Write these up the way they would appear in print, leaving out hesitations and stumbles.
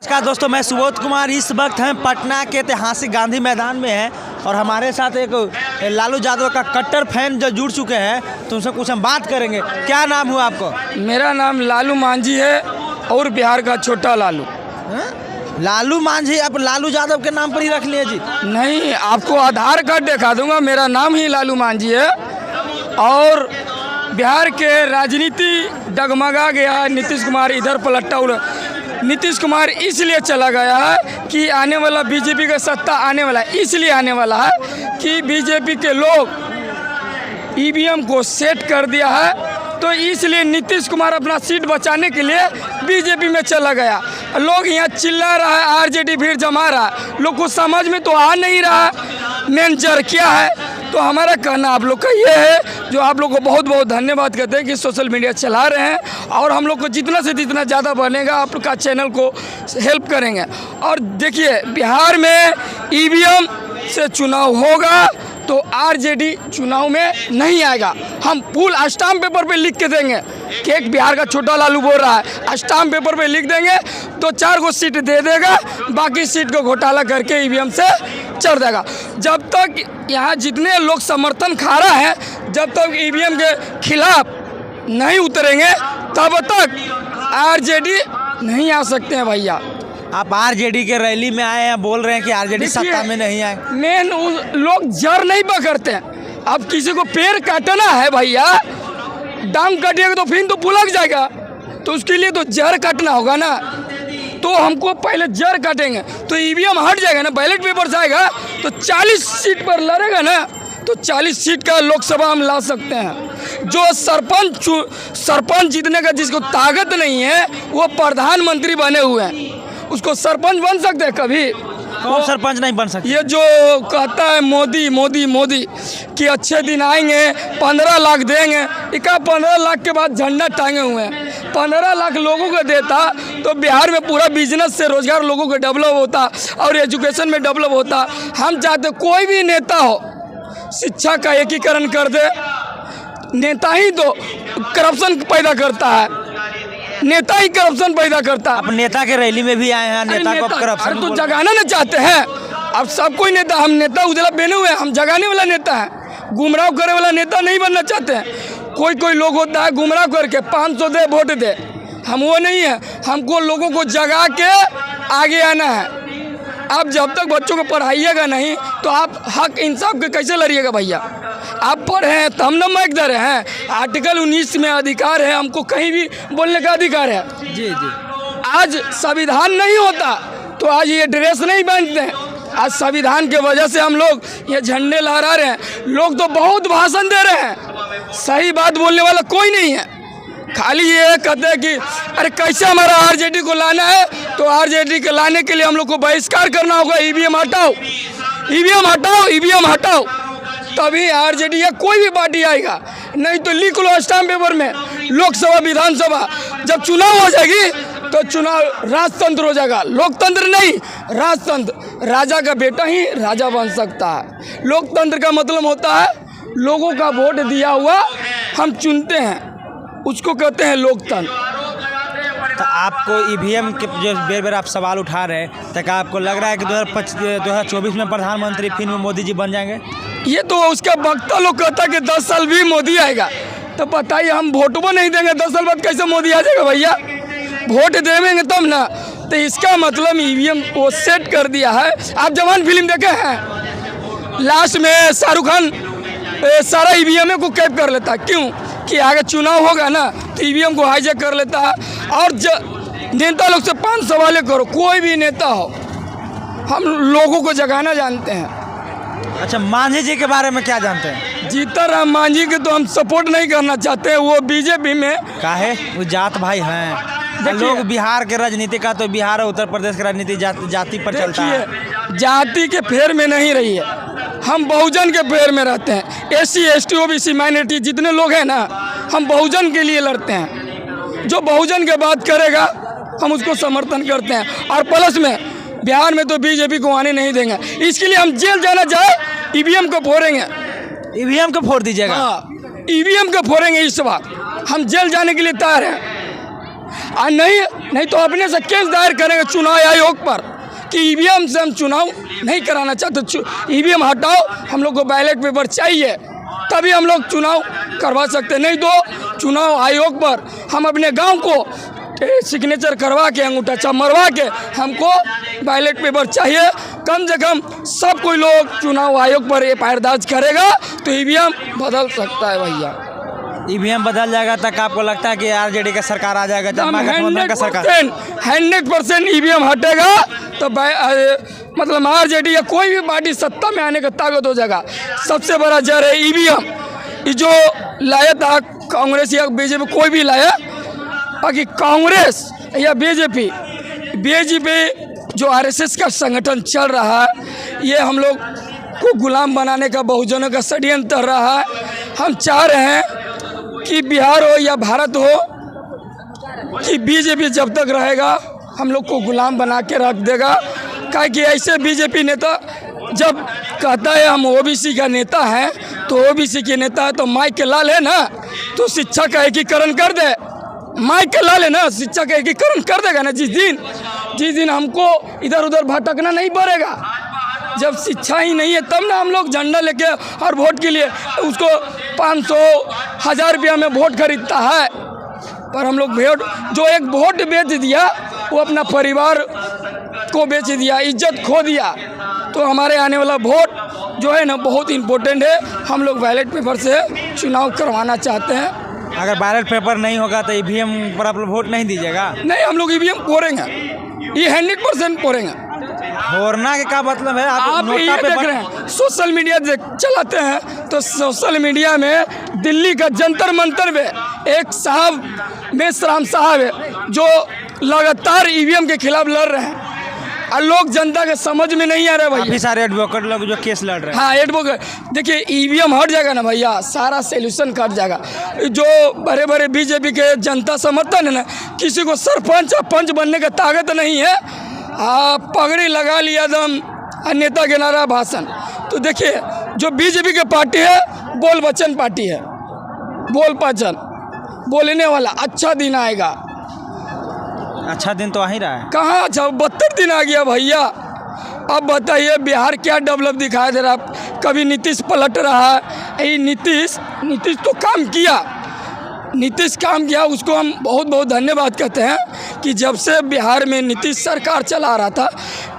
नमस्कार दोस्तों, मैं सुबोध कुमार। इस वक्त हम पटना के ऐतिहासिक गांधी मैदान में हैं और हमारे साथ एक लालू यादव का कट्टर फैन जो जुड़ चुके हैं, तो उनसे कुछ हम बात करेंगे। क्या नाम हुआ आपको? मेरा नाम लालू मांझी है और बिहार का छोटा लालू। लालू मांझी? आप लालू यादव के नाम पर ही रख लिए जी? नहीं, आपको आधार कार्ड दिखा दूंगा। मेरा नाम ही लालू मांझी है और बिहार के राजनीति डगमगा गया है। नीतीश कुमार इधर पलटा उड़ा। नीतीश कुमार इसलिए चला गया है कि आने वाला बीजेपी का सत्ता आने वाला है, इसलिए आने वाला है कि बीजेपी के लोग ईवीएम को सेट कर दिया है, तो इसलिए नीतीश कुमार अपना सीट बचाने के लिए बीजेपी में चला गया। लोग यहाँ चिल्ला रहा है, आरजेडी भीड़ जमा रहा है, लोग को समझ में तो आ नहीं रहा मेन जड़ क्या है। तो हमारा कहना आप लोग का ये है, जो आप लोग को बहुत बहुत धन्यवाद कहते हैं कि सोशल मीडिया चला रहे हैं और हम लोग को जितना से जितना ज़्यादा बनेगा आप लोग का चैनल को हेल्प करेंगे। और देखिए, बिहार में ईवीएम से चुनाव होगा तो आरजेडी चुनाव में नहीं आएगा। हम फुल स्टाम्प पेपर पे लिख के देंगे कि एक बिहार का छोटा लालू बोल रहा है, स्टाम्प पेपर पे लिख देंगे तो 4 गो सीट दे देगा, बाकी सीट को घोटाला करके ईवीएम से चढ़ देगा। जब तक यहाँ जितने लोग समर्थन खा रहा है, जब तक ईवीएम के खिलाफ नहीं उतरेंगे तब तक आरजेडी नहीं आ सकते हैं भैया। आप आरजेडी के रैली में आए हैं, बोल रहे हैं कि आरजेडी सत्ता में नहीं आए। मेन लोग जड़ नहीं पकड़ते हैं। अब किसी को पेड़ काटना है भैया, डांग काटिएगा तो फिर तो पुलक जाएगा, तो उसके लिए तो जड़ काटना होगा ना। तो हमको पहले जड़ काटेंगे तो ईवीएम हट जाएगा ना, बैलेट पेपर से आएगा तो 40 सीट पर लड़ेगा ना, तो 40 सीट का लोकसभा हम ला सकते हैं। जो सरपंच जीतने का जिसको ताकत नहीं है वो प्रधानमंत्री बने हुए हैं, उसको सरपंच बन सकते हैं कभी? कौन सरपंच नहीं बन सकते? ये जो कहता है मोदी मोदी मोदी कि अच्छे दिन आएंगे, 15 लाख देंगे, इका 15 लाख के बाद झंडा टांगे हुए हैं। 15 लाख लोगों को देता तो बिहार में पूरा बिजनेस से रोजगार लोगों को डेवलप होता और एजुकेशन में डेवलप होता। हम चाहते कोई भी नेता हो शिक्षा का एकीकरण कर दे। नेता ही तो करप्शन पैदा करता है, नेता ही करप्शन पैदा करता है। आप नेता के रैली में भी आए हैं, नेता को करप्शन तो जगाना ना चाहते हैं। अब सब कोई नेता, हम नेता उजला बेने हुए हैं, हम जगाने वाला नेता है, गुमराह करे वाला नेता नहीं बनना चाहते हैं। कोई लोग होता है गुमराह करके 500 दे वोट दे, हम वो नहीं है। हमको लोगों को जगा के आगे आना है। आप जब तक बच्चों को पढ़ाइएगा नहीं तो आप हक इंसाफ के कैसे लड़िएगा भैया? आप पढ़े हैं तब न माइक दे रहे हैं। आर्टिकल 19 में अधिकार है, हमको कहीं भी बोलने का अधिकार है। जी जी। आज संविधान नहीं होता तो आज ये ड्रेस नहीं पहनते हैं। आज संविधान के वजह से हम लोग ये झंडे लहरा रहे हैं। लोग तो बहुत भाषण दे रहे हैं, सही बात बोलने वाला कोई नहीं है। खाली ये कहते हैं कि अरे कैसे हमारा आरजेडी को लाना है, तो आरजेडी को लाने के लिए हम लोग को बहिष्कार करना होगा। ईवीएम हटाओ, ईवीएम हटाओ, ईवीएम हटाओ, तभी आरजेडी या कोई भी पार्टी आएगा। नहीं तो लिख लो स्टाम्प पेपर में, लोकसभा विधानसभा जब चुनाव हो जाएगी तो चुनाव राजतंत्र हो जाएगा। लोकतंत्र नहीं, राजतंत्र। राजा का बेटा ही राजा बन सकता है। लोकतंत्र का मतलब होता है लोगों का वोट दिया हुआ हम चुनते हैं, उसको कहते हैं लोकतंत्र। तो आपको ईवीएम के जो बेर आप सवाल उठा रहे हैं, तो क्या आपको लग रहा है कि 2024 में प्रधानमंत्री फिर मोदी जी बन जाएंगे? ये तो उसका वक्ता लोग कहता है कि 10 साल भी मोदी आएगा, तो बताइए हम वोटों नहीं देंगे 10 साल बाद कैसे मोदी आ जाएगा भैया? वोट देंगे तब ना। तो इसका मतलब ईवीएम को सेट कर दिया है। आप जवान फिल्म देखे हैं? लास्ट में शाहरुख खान सारा ईवीएम को कैप कर लेता है। क्यों? कि आगे चुनाव होगा ना तो ईवीएम को हाईजैक कर लेता है। और नेता लोग से 5 सवाल करो, कोई भी नेता हो, हम लोगों को जगाना जानते हैं। अच्छा, मांझी जी के बारे में क्या जानते हैं? जीतनराम मांझी के तो हम सपोर्ट नहीं करना चाहते। वो बीजेपी में काहे? वो जात भाई हैं। लोग बिहार के राजनीति का, तो बिहार और उत्तर प्रदेश की राजनीति जाति पर चलता है। जाति के फेर में नहीं रही है, हम बहुजन के फेर में रहते हैं। SC ST OBC माइनॉरिटी जितने लोग हैं ना, हम बहुजन के लिए लड़ते हैं। जो बहुजन के बात करेगा हम उसको समर्थन करते हैं। और प्लस में बिहार में तो बीजेपी को आने नहीं देंगे। इसके लिए हम जेल जाना चाहे ईवीएम को फोड़ेंगे। ईवीएम को फोड़ दीजिएगा? हाँ, ईवीएम को फोड़ेंगे। इस बार हम जेल जाने के लिए तैयार हैं। नहीं तो अपने से केस दायर करेंगे चुनाव आयोग पर कि ईवीएम से हम चुनाव नहीं कराना चाहते, ईवीएम हटाओ, हम लोग को बैलेट पेपर चाहिए, तभी हम लोग चुनाव करवा सकते। नहीं तो चुनाव आयोग पर हम अपने गांव को सिग्नेचर करवा के, अंगूठा छाप मरवा के हमको बैलेट पेपर चाहिए। कम से कम सब कोई लोग चुनाव आयोग पर एफआईआर दर्ज करेगा तो ईवीएम बदल सकता है भैया। ईवीएम बदल जाएगा तक आपको लगता है कि आरजेडी का सरकार आ जाएगा, जब महागठबंधन का सरकार 100% ईवीएम हटेगा तो मतलब आरजेडी या कोई भी पार्टी सत्ता में आने का ताकत हो जाएगा। सबसे बड़ा जड़ है ईवीएम। जो लाया था कांग्रेस या बीजेपी, कोई भी लाया, बाकी कांग्रेस या बीजेपी जो आरएसएस का संगठन चल रहा है, ये हम लोग को गुलाम बनाने का बहुजनों का षड्यंत्र रहा है। हम चाह रहे हैं कि बिहार हो या भारत हो कि बीजेपी जब तक रहेगा हम लोग को गुलाम बना के रख देगा। क्या कि ऐसे बीजेपी नेता जब कहता है हम ओबीसी का नेता हैं, तो ओबीसी के नेता है तो माइक के लाल है ना, तो शिक्षा का एकीकरण कर दे। माइक के लाल है ना, शिक्षा का एकीकरण कर देगा ना। जिस दिन हमको इधर उधर भटकना नहीं पड़ेगा। जब शिक्षा ही नहीं है तब ना हम लोग झंडा लेके और वोट के लिए उसको 500-1000 रुपया में वोट खरीदता है। पर हम लोग जो एक वोट बेच दिया, वो अपना परिवार को बेच दिया, इज्जत खो दिया। तो हमारे आने वाला वोट जो है ना बहुत इम्पोर्टेंट है। हम लोग बैलेट पेपर से चुनाव करवाना चाहते हैं। अगर बैलेट पेपर नहीं होगा तो ईवीएम पर आप लोग वोट नहीं दीजिएगा? नहीं, हम लोग ईवीएम फोड़ेंगे, ये 100% फोड़ेंगे। फोड़ना के क्या मतलब है? आप ये देख रहे हैं, सोशल मीडिया चलाते हैं तो सोशल मीडिया में दिल्ली का जंतर मंतर में एक साहब मेश्राम साहब है जो लगातार ईवीएम के खिलाफ लड़ रहे हैं और लोग जनता के समझ में नहीं आ रहा भैया। काफी सारे एडवोकेट लोग जो केस लड़ रहे हैं। हाँ, एडवोकेट, देखिए ईवीएम हट जाएगा ना भैया, सारा सोल्यूशन कट जाएगा। जो बड़े बड़े बीजेपी के जनता समर्थन है ना, किसी को सरपंच या पंच बनने का ताकत नहीं है। पगड़ी लगा लिया दम नेता के नारा भाषण। तो देखिए जो बीजेपी की पार्टी है बोल बच्चन पार्टी है, बोल बच्चन बोलने वाला। अच्छा दिन आएगा। अच्छा दिन तो आ ही रहा है। कहाँ? अच्छा 72 दिन आ गया भैया। अब बताइए बिहार क्या डेवलप दिखाई दे रहा है? कभी नीतीश पलट रहा है। ये नीतीश तो काम किया, उसको हम बहुत बहुत धन्यवाद कहते हैं कि जब से बिहार में नीतीश सरकार चला रहा था।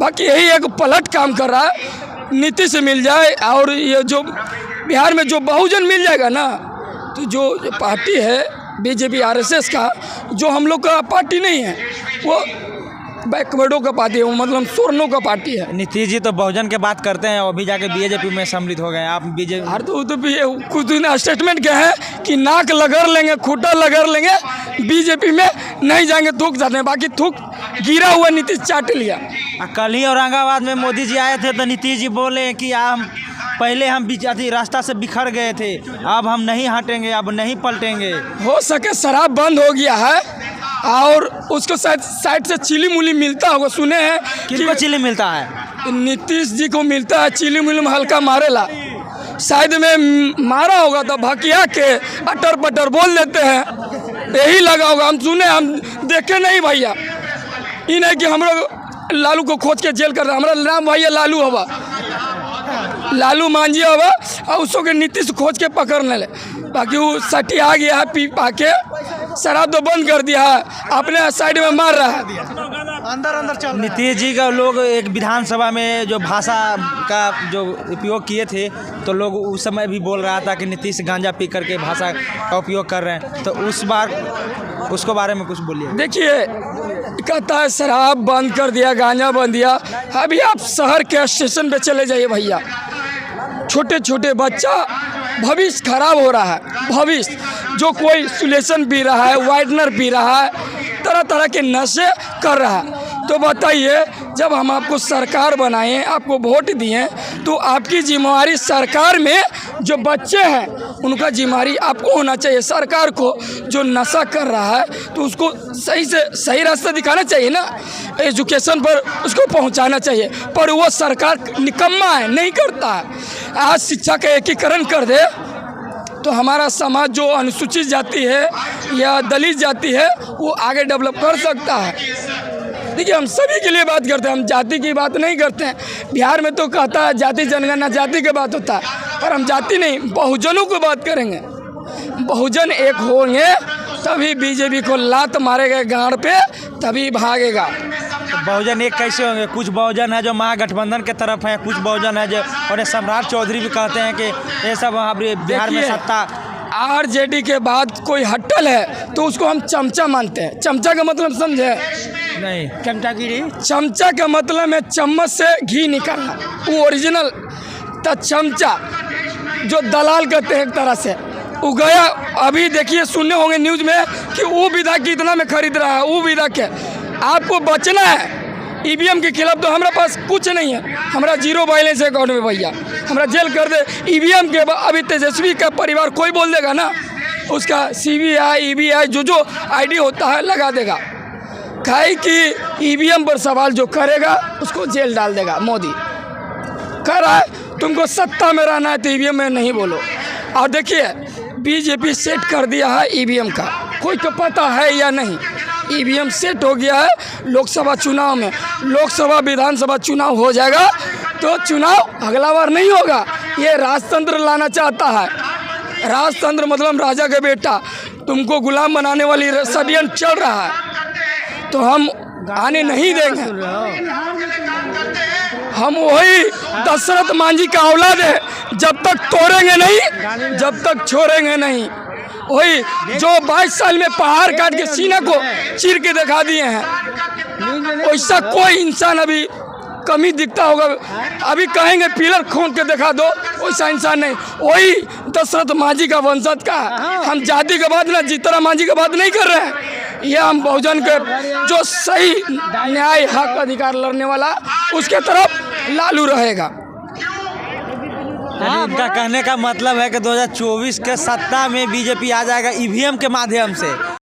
बाकी यही एक पलट काम कर रहा है। नीतीश मिल जाए और ये जो बिहार में जो बहुजन मिल जाएगा ना, तो जो पार्टी है बीजेपी आरएसएस का, जो हम लोग का पार्टी नहीं है, वो बैकवर्डों का पार्टी है, मतलब स्वर्णों का पार्टी है। नीतीश जी तो बहुजन के बात करते हैं और अभी जाके बीजेपी में सम्मिलित हो गए। आप बीजेपी हर तो कुछ दिन स्टेटमेंट क्या है कि नाक लगड़ लेंगे, खूटा लगड़ लेंगे, बीजेपी में नहीं जाएंगे, थूक जाते हैं। बाकी थूक गिरा हुआ नीतीश चाट लिया। कल ही औरंगाबाद में मोदी जी आए थे तो नीतीश जी बोले कि पहले हम रास्ता से बिखर गए थे, अब हम नहीं हटेंगे, अब नहीं पलटेंगे। हो सके शराब बंद हो गया है और उसको साइड से चिली मुली मिलता होगा। सुने हैं किसको चिली मिलता है? नीतीश जी को मिलता है चिली मुली में, हल्का मारेला। शायद में मारा होगा तो भकिया के अटर पटर बोल देते हैं, यही लगा होगा। हम सुने, हम देखे नहीं भैया। ये नहीं कि हम लोग लालू को खोज के जेल कर रहे हैं। हमारा नाम भैया लालू हवा, लालू मांझी हवा, और उसको के नीतीश खोज के पकड़ने ले। बाकी वो सटी आ गया है, पी पा के शराब तो बंद कर दिया है, अपने साइड में मार रहा है, अंदर चल। नीतीश जी का लोग एक विधानसभा में जो भाषा का जो उपयोग किए थे, तो लोग उस समय भी बोल रहा था कि नीतीश गांजा पी करके भाषा का उपयोग कर रहे हैं। तो उस बार उसको बारे में कुछ बोलिए। देखिए, कहता है शराब बंद कर दिया, गांजा बंद दिया। अभी आप शहर के स्टेशन पे चले जाइए भैया, छोटे छोटे बच्चा भविष्य खराब हो रहा है। भविष्य जो कोई सुलेशन पी रहा है, वाइटनर पी रहा है, तरह तरह के नशे कर रहा है। तो बताइए, जब हम आपको सरकार बनाए, आपको वोट दिए, तो आपकी जिम्मेवारी सरकार में जो बच्चे हैं उनका जिम्मेवारी आपको होना चाहिए। सरकार को जो नशा कर रहा है तो उसको सही से सही रास्ता दिखाना चाहिए ना, एजुकेशन पर उसको पहुंचाना चाहिए। पर वो सरकार निकम्मा है, नहीं करता है। आज शिक्षा का एकीकरण कर दे, तो हमारा समाज जो अनुसूचित जाति है या दलित जाति है वो आगे डेवलप कर सकता है। देखिए, हम सभी के लिए बात करते हैं, हम जाति की बात नहीं करते हैं। बिहार में तो कहता है जाति जनगणना जाति की बात होता है, पर हम जाति नहीं, बहुजनों को बात करेंगे। बहुजन एक होंगे तभी बीजेपी को लात मारेगा गांड पे, तभी भागेगा। तो बहुजन एक कैसे होंगे? कुछ बहुजन है जो महागठबंधन के तरफ है, कुछ बहुजन है जो, और सम्राट चौधरी भी कहते हैं कि ये सब वहाँ बिहार में सत्ता। आरजेडी के बाद कोई हट्टल है तो उसको हम चमचा मानते हैं। चमचा का मतलब समझे? नहीं, चमचागिरी। चमचा का मतलब है चम्मच से घी निकालना, वो ओरिजिनल। तो चमचा जो दलाल कहते हैं एक तरह से, वो गया। अभी देखिए, सुनने होंगे न्यूज़ में कि वो विधायक कितना में खरीद रहा है, वो विधायक है। आपको बचना है ईवीएम के खिलाफ, तो हमारे पास कुछ नहीं है, हमारा जीरो बैलेंस है अकाउंट में भैया, हमारा जेल कर दे। ईवीएम के अभी तेजस्वी का परिवार कोई बोल देगा ना, उसका सीबीआई ईवीआई जो आईडी होता है लगा देगा। काहे कि ईवीएम पर सवाल जो करेगा उसको जेल डाल देगा। मोदी कह रहा है तुमको सत्ता में रहना है तो ईवीएम में नहीं बोलो। और देखिए, बीजेपी सेट कर दिया है ईवीएम का, कोई को पता है या नहीं, ईवीएम सेट हो गया है। लोकसभा चुनाव में, लोकसभा विधानसभा चुनाव हो जाएगा तो चुनाव अगला बार नहीं होगा। ये राजतंत्र लाना चाहता है। राजतंत्र मतलब राजा का बेटा, तुमको गुलाम बनाने वाली षड्यंत्र चल रहा है, तो हम आने नहीं देंगे। हम वही दशरथ मांझी का औलाद है, जब तक तोड़ेंगे नहीं, जब तक छोड़ेंगे नहीं। वही जो 22 साल में पहाड़ काट के सीना को चीर के दिखा दिए हैं, वैसा कोई इंसान अभी कमी दिखता होगा। अभी कहेंगे पिलर खोद के दिखा दो, वैसा इंसान नहीं। वही दशरथ मांझी का वंशज का। हम जाति के बात ना जीतरा मांझी का बात नहीं कर रहे हैं। ये हम बहुजन के जो सही न्याय हक अधिकार लड़ने वाला, उसके तरफ लालू रहेगा। इनका कहने का मतलब है कि 2024 के सत्ता में बीजेपी आ जाएगा ईवीएम के माध्यम से।